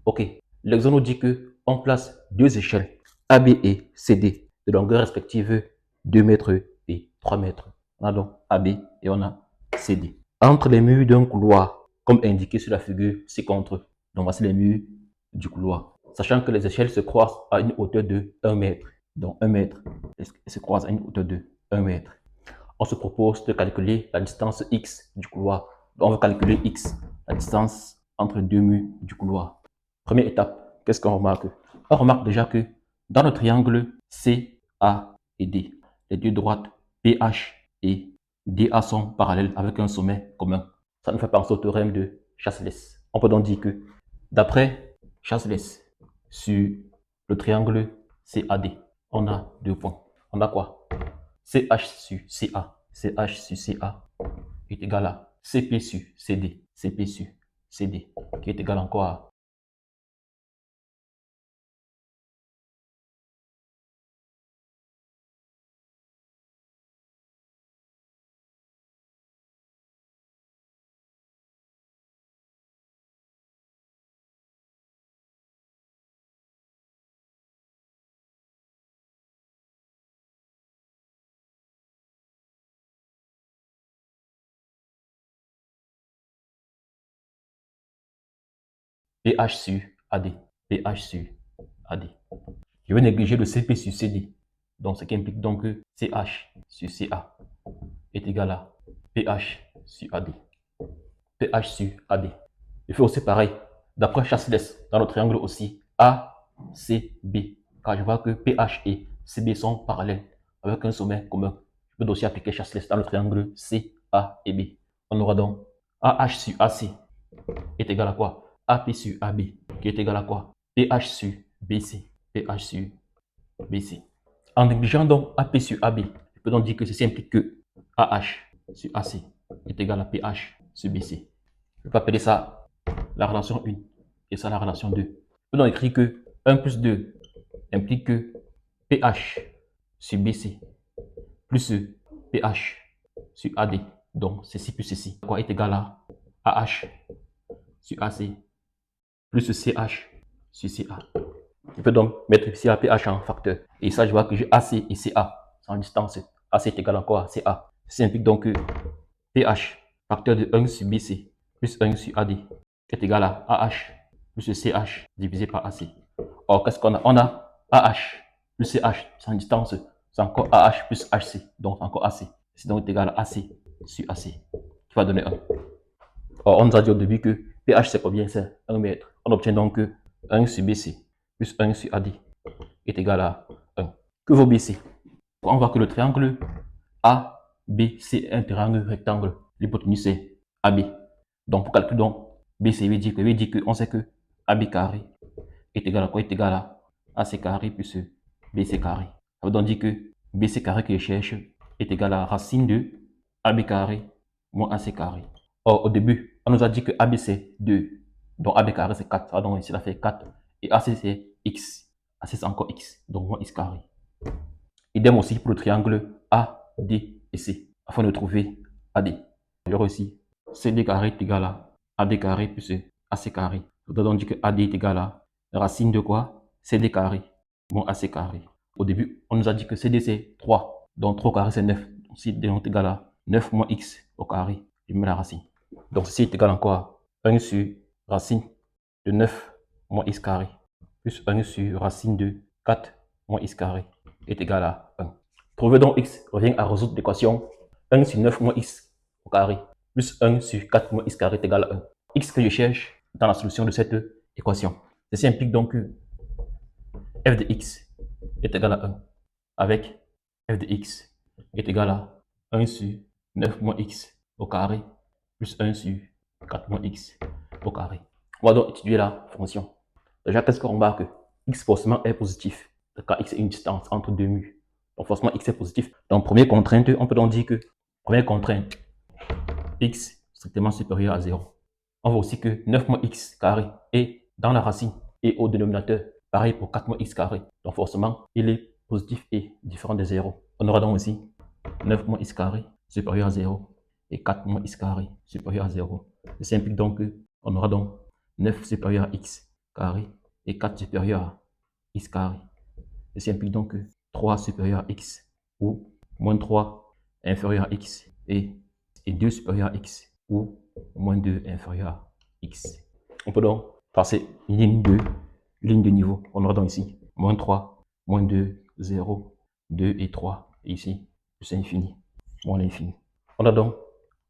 Ok, l'exemple nous dit que on place deux échelles AB et CD de longueur respective 2 mètres et 3 mètres. On a donc AB et on a CD. Entre les murs d'un couloir, comme indiqué sur la figure ci-contre. Donc voici les murs du couloir. Sachant que les échelles se croisent à une hauteur de 1 mètre. Donc 1 mètre, elles se croisent à une hauteur de 1 mètre. On se propose de calculer la distance X du couloir. Donc on va calculer X, la distance entre deux murs du couloir. Première étape, qu'est-ce qu'on remarque? On remarque déjà que dans le triangle CA et D, les deux droites PH et DA sont parallèles avec un sommet commun. Ça nous fait penser au théorème de Chasles. On peut donc dire que d'après Chasles, sur le triangle CAD, on a deux points. On a quoi? CH sur CA. CH sur CA est égal à CP sur CD. CP sur CD qui est égal encore à PH sur AD. PH sur AD. Je vais négliger le CP sur CD. Donc, ce qui implique donc que CH sur CA est égal à PH sur AD. PH sur AD. Je fais aussi pareil. D'après Chasles, dans le triangle aussi ACB. Car je vois que PH et CB sont parallèles avec un sommet commun. Je peux aussi appliquer Chasles dans le triangle CA et B. On aura donc AH sur AC est égal à quoi? AP sur AB qui est égal à quoi? PH sur BC. PH sur BC. En négligeant donc AP sur AB, je peux donc dire que ceci implique que AH sur AC est égal à PH sur BC. Je peux appeler ça la relation 1 et ça la relation 2. Je peux donc écrire que 1 plus 2 implique que PH sur BC plus PH sur AD. Donc ceci plus ceci quoi est égal à AH sur AC plus CH sur CA. Je peux donc mettre ici la PH en facteur. Et ça, je vois que j'ai AC et CA en distance. AC est égal encore à CA. Ceci implique donc que PH, facteur de 1 sur BC, plus 1 sur AD, est égal à AH plus CH divisé par AC. Or, qu'est-ce qu'on a? On a AH plus CH, c'est en distance. C'est encore AH plus HC, donc encore AC. C'est donc égal à AC sur AC, qui va donner 1. Or, on nous a dit au début que PH, c'est combien? C'est 1 mètre. On obtient donc que 1 sur BC plus 1 sur AD est égal à 1. Que vaut BC? On voit que le triangle ABC est un triangle rectangle. L'hypoténuse c'est AB. Donc, pour calculer donc BC, veut dire qu'on sait que AB carré est égal à quoi? Est égal à AC carré plus BC carré. Ça veut donc dire que BC carré que je cherche est égal à racine de AB carré moins AC carré. Or, au début, on nous a dit que AB c'est 2. Donc, AB carré c'est 4. Donc, ici, ça fait 4. Et AC c'est X. AC c'est encore X. Donc, moins X carré. Idem aussi pour le triangle AD et C. Afin de trouver AD. J'aurai aussi CD carré est égal à AD carré plus AC carré. Ça veut donc dire que AD est égal à racine de quoi? CD carré moins AC carré. Au début, on nous a dit que CD c'est 3. Donc 3 au carré c'est 9. Donc C est égal à 9 moins X au carré. Je mets la racine. Donc ceci est égal encore à 1 sur racine de 9 moins X carré plus 1 sur racine de 4 moins X carré est égal à 1. Trouver donc X revient à résoudre l'équation 1 sur 9 moins X au carré plus 1 sur 4 moins X carré est égal à 1. X que je cherche dans la solution de cette équation. Ceci implique donc que f de x est égal à 1 avec f de x est égal à 1 sur 9 moins x au carré plus 1 sur 4 moins x au carré. On va donc étudier la fonction. Déjà, qu'est-ce qu'on remarque? X forcément est positif, car x est une distance entre deux murs. Donc forcément x est positif. Donc première contrainte, on peut donc dire que première contrainte, x strictement supérieur à 0. On voit aussi que 9 moins x carré est dans la racine et au dénominateur. Pareil pour 4 moins x carré. Donc forcément, il est positif et différent de 0. On aura donc aussi 9 moins x carré supérieur à 0 et 4 moins x carré supérieur à 0. Ceci implique donc qu'on aura donc 9 supérieur à x carré est 4 supérieur à x carré. Ceci implique donc que 3 supérieur à x ou moins 3 inférieur à x et 2 supérieur à x ou moins 2 inférieur à x. On peut donc passer une ligne de niveau. On aura donc ici moins 3, moins 2, 0, 2 et 3. Et ici, plus infini, moins l'infini. On a donc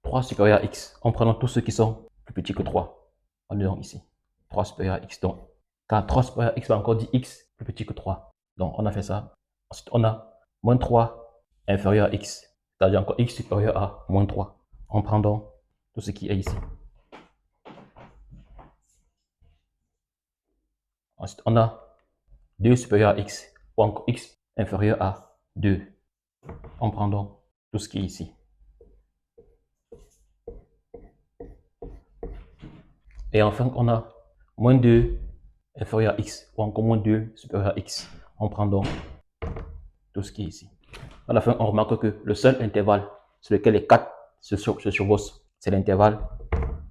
3 supérieur à x en prenant tous ceux qui sont plus petits que 3. On est donc ici 3 supérieur à x. Donc, car 3 supérieur à x va encore dire x plus petit que 3. Donc, on a fait ça. Ensuite, on a moins 3 inférieur à x, c'est-à-dire encore x supérieur à moins 3. On prend donc tout ce qui est ici. Ensuite, on a 2 supérieur à x, ou encore x inférieur à 2. On prend donc tout ce qui est ici. Et enfin, on a moins 2 inférieur à x, ou encore moins 2 supérieur à x. On prend donc tout ce qui est ici. À la fin, on remarque que le seul intervalle sur lequel les 4 se chevauchent, c'est l'intervalle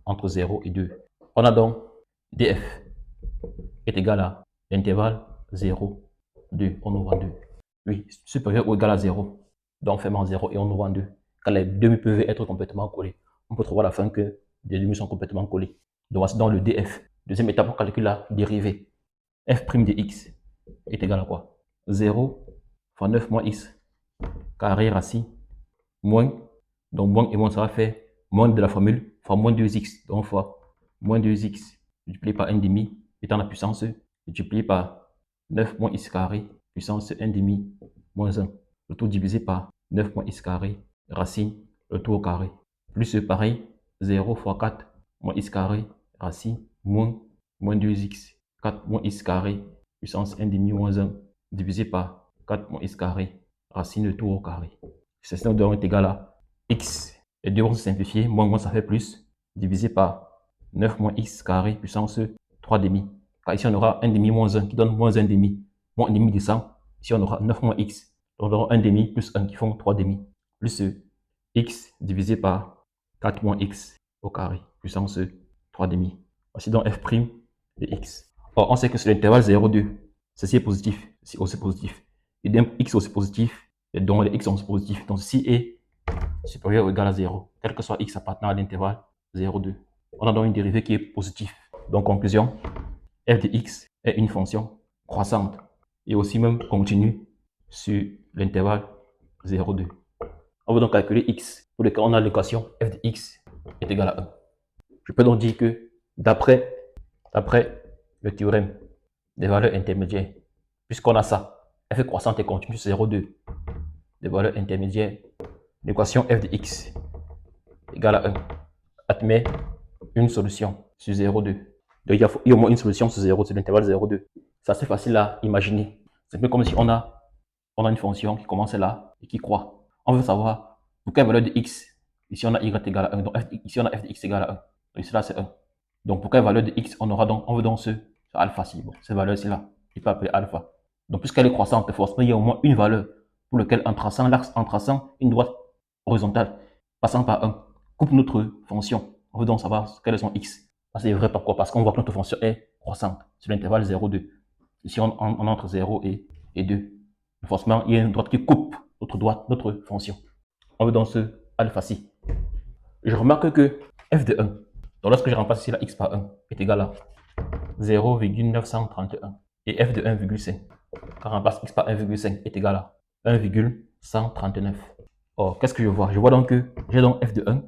entre 0 et 2. On a donc df est égal à l'intervalle 0, 2, on ouvre en 2. Oui, supérieur ou égal à 0. Donc, fermant 0 et on ouvre en 2. Quand les demi peuvent être complètement collés, on peut trouver à la fin que les demi sont complètement collés. Donc, voici donc le df. Deuxième étape, on calcule la dérivée. f' de x est égal à quoi? 0 fois 9 moins x carré racine moins. Donc, moins et moins, ça va faire moins de la formule fois moins 2x. Donc, fois moins 2x multiplié par 1 demi étant la puissance multiplié par 9 moins x carré puissance 1 demi moins 1. Le tout divisé par 9 moins x carré racine le tout au carré. Plus pareil, 0 fois 4 moins x carré racine moins 2x. 4 moins x carré puissance 1 demi moins 1 divisé par 4 moins x carré racine le tout au carré. C'est donc est égal à x. Les deux vont se simplifier. Moins ça fait plus. Divisé par 9 moins x carré puissance 3 demi. Car ici on aura 1 demi moins 1 qui donne moins 1 demi. Moins 1 demi descend. Ici on aura 9 moins x. Donc on aura 1 demi plus 1 qui font 3 demi. Plus x divisé par 4 moins x au carré puissance 3 demi. Voici donc f' de x. Or on sait que sur l'intervalle 0,2, ceci est positif. Ceci aussi positif. Et donc x aussi positif. Et donc les x sont positifs. Donc ceci est supérieur ou égal à 0, quel que soit x appartenant à l'intervalle 0,2. On a donc une dérivée qui est positive. Donc conclusion, f de x est une fonction croissante et aussi même continue sur l'intervalle 0,2. On va donc calculer x pour lequel on a l'équation f de x est égal à 1. Je peux donc dire que d'après le théorème des valeurs intermédiaires, puisqu'on a ça, f est croissante et continue sur 0,2, des valeurs intermédiaires, l'équation f de x égale à 1 admet une solution sur 0,2. Donc il y a au moins une solution sur 0, sur l'intervalle 0,2. C'est assez facile à imaginer. C'est un peu comme si on a une fonction qui commence là et qui croît. On veut savoir pour quelle valeur de x. Ici on a y égale à 1. Donc ici on a f de x égale à 1. Donc ici là c'est 1. Donc pour quelle valeur de x on veut donc ce alpha ci. Bon, cette valeur ci là, il peut appeler alpha. Donc puisqu'elle est croissante, forcément il y a au moins une valeur pour laquelle en traçant l'axe, en traçant une droite horizontale, passant par 1, coupe notre fonction. On veut donc savoir quelles sont x. Ça c'est vrai pourquoi? Parce qu'on voit que notre fonction est croissante sur l'intervalle 0,2. Ici on entre 0 et 2. Forcément, il y a une droite qui coupe notre fonction. On veut donc ce alpha-ci. Je remarque que f de 1, donc lorsque je remplace ici la x par 1, est égal à 0,931. Et f de 1,5, quand on remplace x par 1,5, est égal à 1,139. Or, qu'est-ce que je vois? Je vois donc que j'ai donc f de 1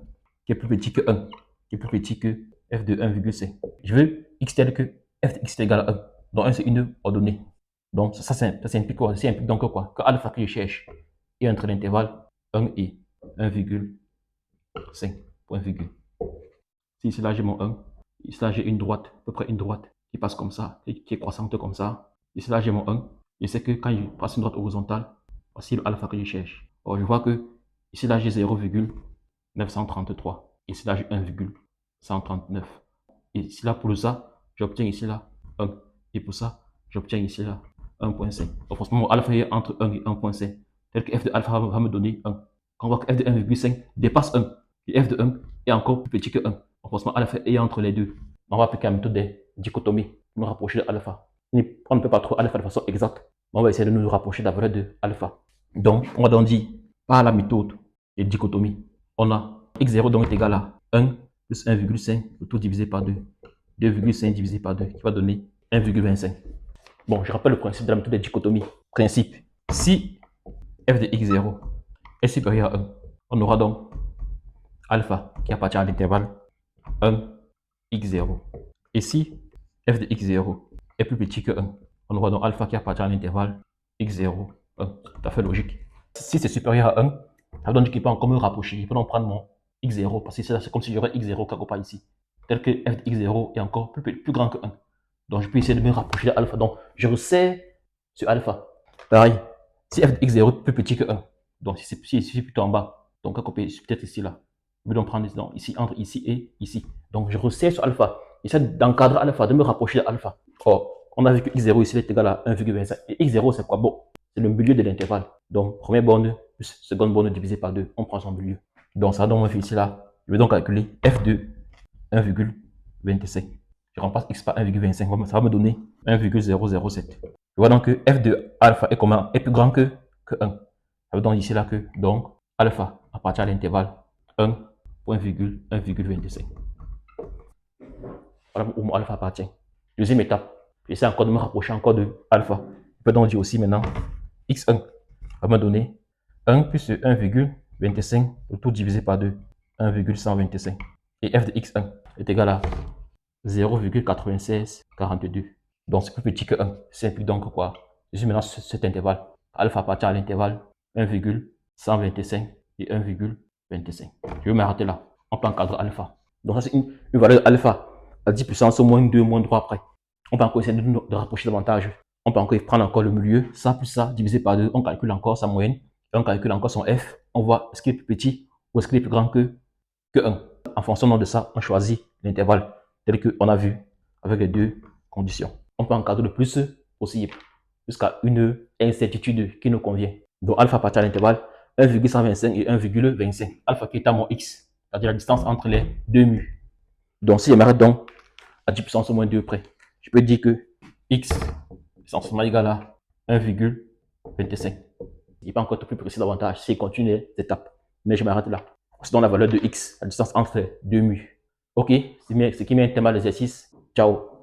qui est plus petit que 1, qui est plus petit que f de 1,5. Je veux x tel que f de x est égal à 1. Donc 1 c'est une ordonnée. Donc ça implique quoi? Ça implique donc quoi? Que alpha que je cherche est entre l'intervalle 1 et 1,5. Point virgule. Si ici là j'ai mon 1, ici là j'ai une droite, à peu près une droite qui passe comme ça, et qui est croissante comme ça. Ici là j'ai mon 1. Je sais que quand je passe une droite horizontale, voici le alpha que je cherche. Or je vois que ici là j'ai 0,933. Ici là j'ai 1,139. Et ici là pour ça, j'obtiens ici là 1. Et pour ça, j'obtiens ici là 1,5. Donc forcément mon alpha est entre 1 et 1,5. Tel que f de alpha va me donner 1. Quand on voit que f de 1,5 dépasse 1, et f de 1 est encore plus petit que 1. Donc forcément alpha est entre les deux. On va appliquer la méthode des dichotomies. me rapprocher de alpha. On ne peut pas trouver alpha de façon exacte. On va essayer de nous rapprocher de la valeur de alpha. Donc, on va donc dire, par la méthode de dichotomie, on a x0 donc est égal à 1 plus 1,5, le tout divisé par 2. 2,5 divisé par 2, qui va donner 1,25. Bon, je rappelle le principe de la méthode de dichotomie. Principe, si f de x0 est supérieur à 1, on aura donc alpha qui appartient à l'intervalle 1, x0. Et si f de x0 est plus petit que 1, on aura donc alpha qui appartient à l'intervalle x0, 1. Tout à fait logique. Si c'est supérieur à 1, ça veut dire qu'il peut encore me rapprocher. Je peux donc prendre mon x0, parce que c'est comme si j'aurais x0 quelque part ici. Tel que f de x0 est encore plus grand que 1. Donc je peux essayer de me rapprocher de alpha. Donc je resserre sur alpha. Pareil, si f de x0 est plus petit que 1, donc si c'est plutôt en bas, donc à côté, peut-être ici là. Je vais donc prendre ici, entre ici et ici. Donc je resserre sur alpha. J'essaie d'encadrer alpha, de me rapprocher de alpha. Or, on a vu que x0 ici est égal à 1,25. Et x0 c'est quoi? Bon, c'est le milieu de l'intervalle. Donc première borne plus seconde borne divisé par 2, on prend son milieu. Donc ça donne ici là. Je vais donc calculer f de 1,25. Je remplace x par 1,25. Ça va me donner 1,007. Je vois donc que f de alpha est comment? Est plus grand que 1. Ça veut donc ici là que donc alpha appartient à l'intervalle 1,1,25. Voilà où mon alpha appartient. Deuxième étape, j'essaie encore de me rapprocher encore de alpha. Je peux donc dire aussi maintenant x1 va me donner 1 plus 1,25, le tout divisé par 2, 1,125. Et f de x1 est égal à 0,9642. Donc c'est plus petit que 1. Ça implique donc quoi? Je suis maintenant sur cet intervalle. Alpha appartient à l'intervalle 1,125 et 1,25. Je vais m'arrêter là. On peut encadrer alpha. Donc ça c'est une valeur alpha à 10 puissance au moins 2, moins 3 après. On peut encore essayer de rapprocher davantage. On peut encore prendre encore le milieu. Ça plus ça divisé par 2. On calcule encore sa moyenne. Et on calcule encore son f. On voit est-ce qu'il est plus petit ou est-ce qu'il est plus grand que 1. En fonction de ça, on choisit l'intervalle tel qu'on a vu avec les deux conditions. On peut encadrer le plus possible jusqu'à une incertitude qui nous convient. Donc alpha appartient à l'intervalle 1,125 et 1,25. Alpha qui est à mon x, c'est-à-dire la distance entre les deux murs. Donc si je m'arrête donc à 10 puissance au moins 2 près, je peux dire que x est essentiellement égal à 1,25. Il n'est pas encore plus précis davantage s'il continue les étapes. Mais je m'arrête là. C'est donc la valeur de x, la distance entre les deux murs. Ok, c'est ce qui met un thème à l'exercice. Ciao.